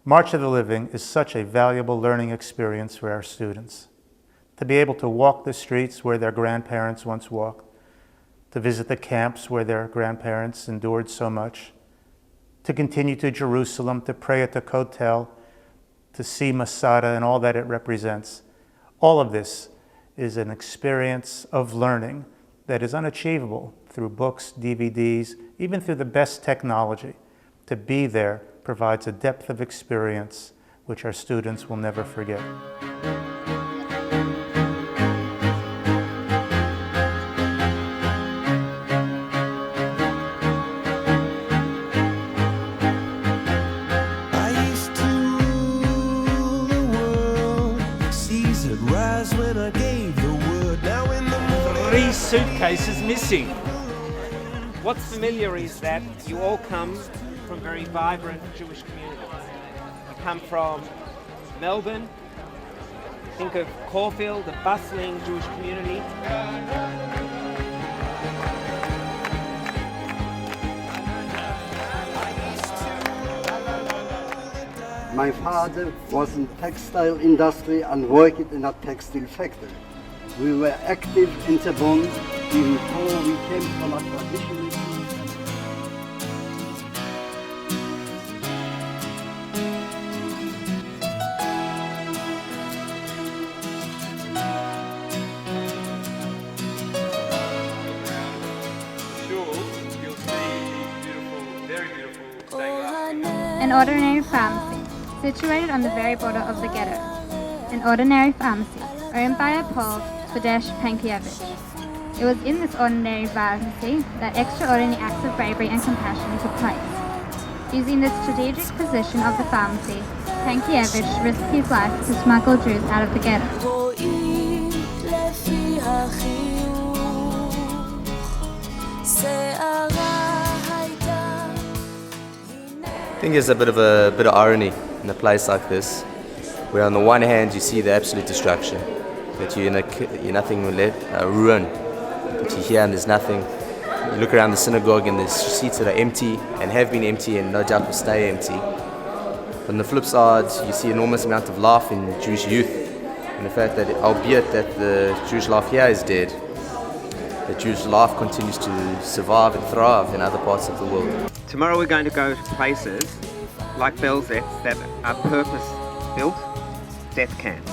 March of the Living is such a valuable learning experience for our students. To be able to walk the streets where their grandparents once walked, to visit the camps where their grandparents endured so much, to continue to Jerusalem, to pray at the Kotel, to see Masada and all that it represents. All of this is an experience of learning that is unachievable through books, DVDs, even through the best technology. To be there provides a depth of experience which our students will never forget. Three suitcases missing. What's familiar is that you all come from very vibrant Jewish communities. You come from Melbourne. Think of Caulfield, a bustling Jewish community. My father was in textile industry and worked in a textile factory. We were active in the bond even before we came from a traditional Jewish family. You'll see beautiful, very beautiful stained glass. An ordinary pharmacy, situated on the very border of the ghetto. An ordinary pharmacy, owned by a Pole, Badesh Pankiewicz. It was in this ordinary pharmacy that extraordinary acts of bravery and compassion took place. Using the strategic position of the pharmacy, Pankiewicz risked his life to smuggle Jews out of the ghetto. I think there's a bit of irony in a place like this, where on the one hand you see the absolute destruction, that you're nothing ruin, that you're here and there's nothing. You look around the synagogue and there's seats that are empty and have been empty and no doubt will stay empty. But on the flip side, you see an enormous amount of life in Jewish youth, and the fact that, albeit that the Jewish life here is dead, the Jewish life continues to survive and thrive in other parts of the world. Tomorrow we're going to go to places like Belzec that are purpose-built death camps.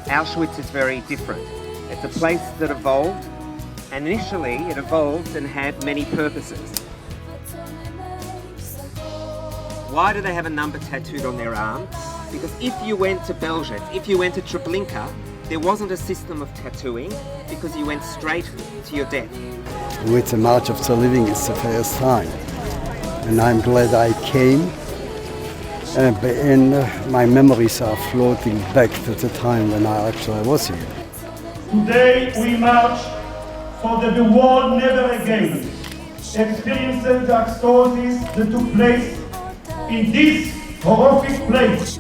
Auschwitz is very different. It's a place that evolved, and initially it evolved and had many purposes. Why do they have a number tattooed on their arm? Because if you went to Belzec, if you went to Treblinka, there wasn't a system of tattooing because you went straight to your death. With the March of the Living, it's the first time. And I'm glad I came. And my memories are floating back to the time when I actually was here. Today we march so that the world never again experiences the atrocities that took place in this horrific place.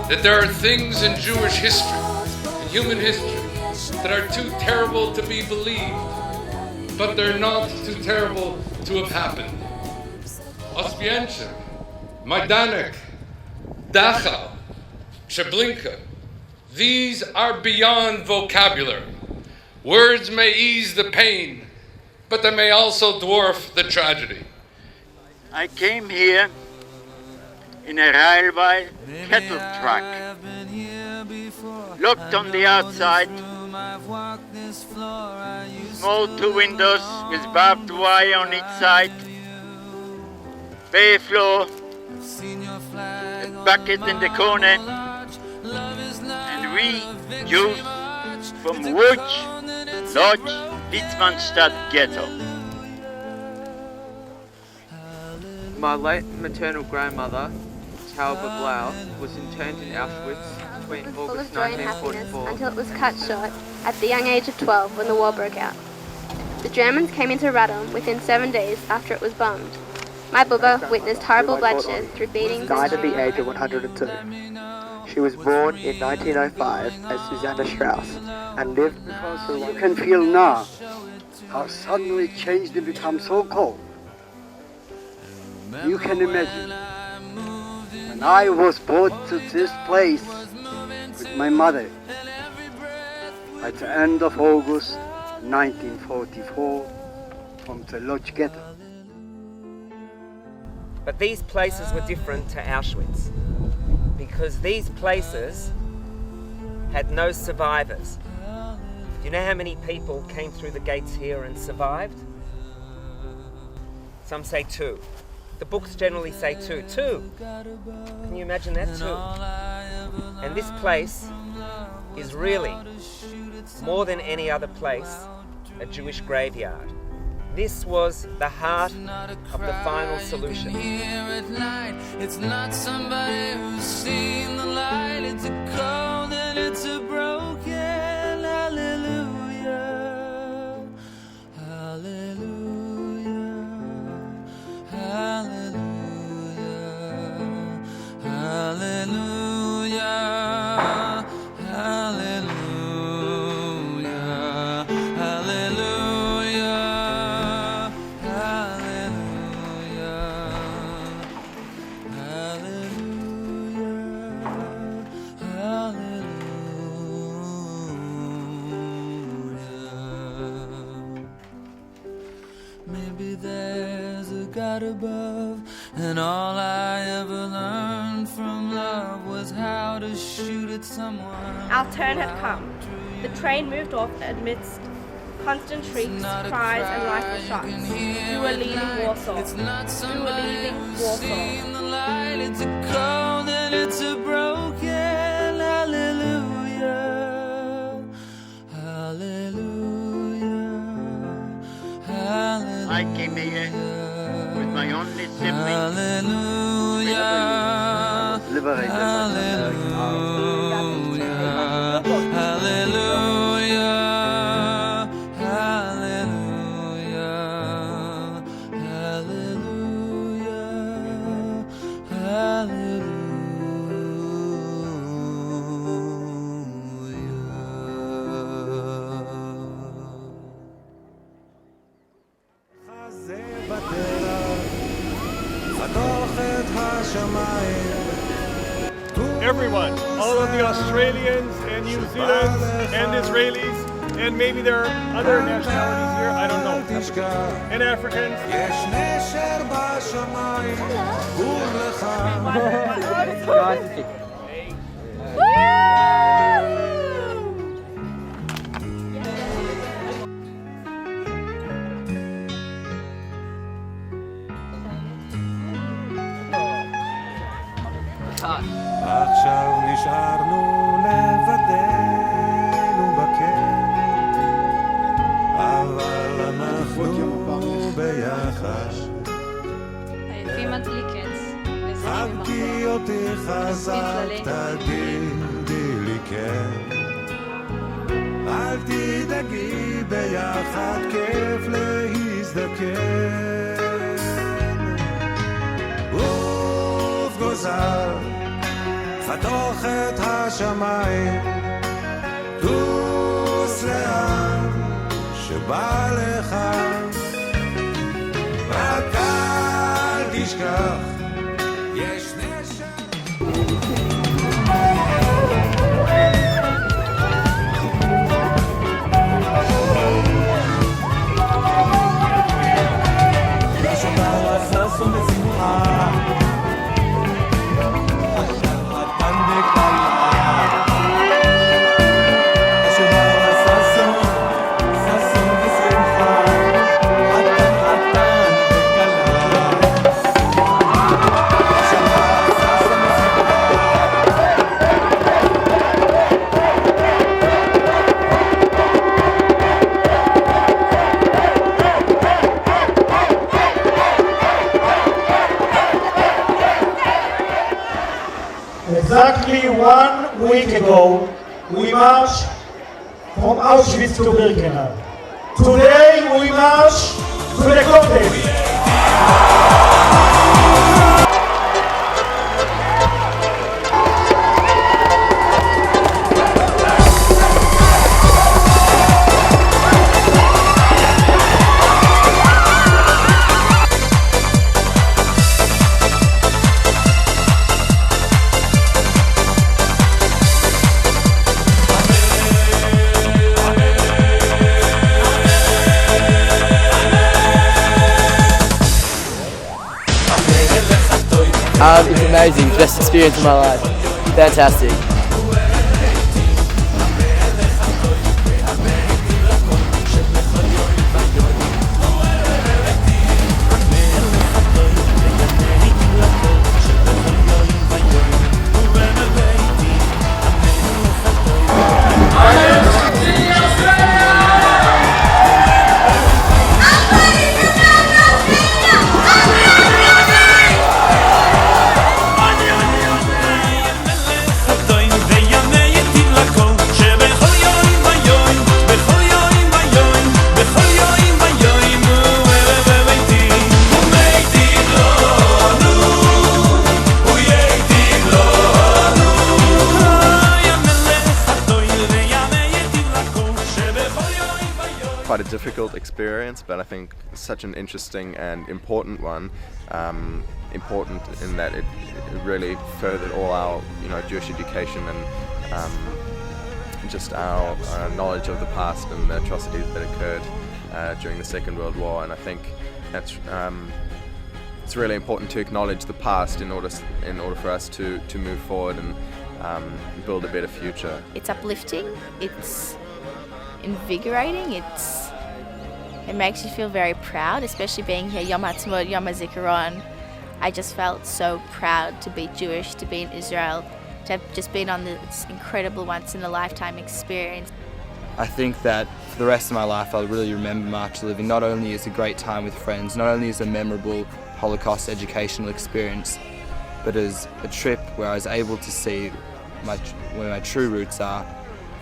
That there are things in Jewish history, in human history, that are too terrible to be believed, but they're not too terrible to have happened. Oswiecim, Majdanek, Dachau, Treblinka. These are beyond vocabulary. Words may ease the pain, but they may also dwarf the tragedy. I came here in a railway cattle truck. Looked on the outside, small 2 windows with barbed wire on each side, bare floor, a bucket in the corner, and we, Jews from Łódź, Lodz, Litzmannstadt ghetto. My late maternal grandmother, Talbot Blau, was interned in Auschwitz between Was full August of joy and happiness 1944. until it was cut short at the young age of 12 when the war broke out. The Germans came into Radom within 7 days after it was bombed. My Bubba witnessed horrible bloodshed through beatings died and at the age of 102. She was born in 1905 as Susanna Strauss and lived You can feel now how suddenly changed and become so cold. You can imagine when I was brought to this place with my mother at the end of August 1944 from the Lodz ghetto. But these places were different to Auschwitz because these places had no survivors. Do you know how many people came through the gates here and survived? Some say 2. The books generally say 2. 2! Can you imagine that? 2. And this place is really, more than any other place, a Jewish graveyard. This was the heart of the final solution. It's not somebody who's seen the light. It's a cold and it's a broken hallelujah. Hallelujah. Hallelujah. Hallelujah. Hallelujah. Hallelujah. Maybe there's a God above, and all I ever learned from love was how to shoot at someone. Our turn had come. The train moved off amidst constant shrieks, cries and rifle shots. We were leaving Warsaw. We were leaving Warsaw. It's a cold and it's a broken hallelujah. Hallelujah. Hallelujah. I came here with my only sibling. Hallelujah. Liberated by the American army. Hallelujah. Everyone, all of the Australians and New Zealanders and Israelis, and maybe there are other nationalities here, I don't know, and Africans. עכשיו נשארנו לבדנו בכן, אבל אנחנו ביחד. חבקי אותי חזק, תגידי לי כן. אל תדאגי, ביחד כיף להזדקן. גוף גוזר חתוך את השמיים, טוס לאן שבא לך. Exactly 1 week ago, we marched from Auschwitz to Birkenau. Today we march to the Kotel. It's amazing, best experience of my life. Fantastic. Quite a difficult experience, but I think such an interesting and important one. Important in that it really furthered all our, Jewish education and just our knowledge of the past and the atrocities that occurred during the Second World War. And I think that's it's really important to acknowledge the past in order for us to move forward and build a better future. It's uplifting. It's invigorating. It makes you feel very proud, especially being here Yom HaTzmaut, Yom HaZikaron. I just felt so proud to be Jewish, to be in Israel, to have just been on this incredible once-in-a-lifetime experience. I think that for the rest of my life I'll really remember March Living not only as a great time with friends, not only as a memorable Holocaust educational experience, but as a trip where I was able to see where my true roots are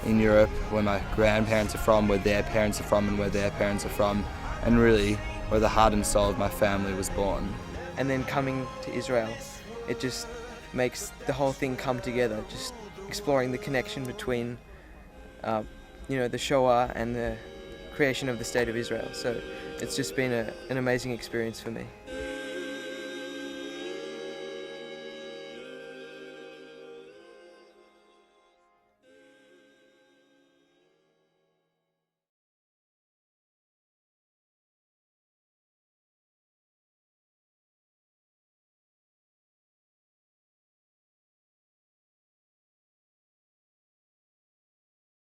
in Europe, where my grandparents are from, where their parents are from, and where their parents are from, and really where the heart and soul of my family was born. And then coming to Israel, it just makes the whole thing come together, just exploring the connection between the Shoah and the creation of the State of Israel. So it's just been an amazing experience for me.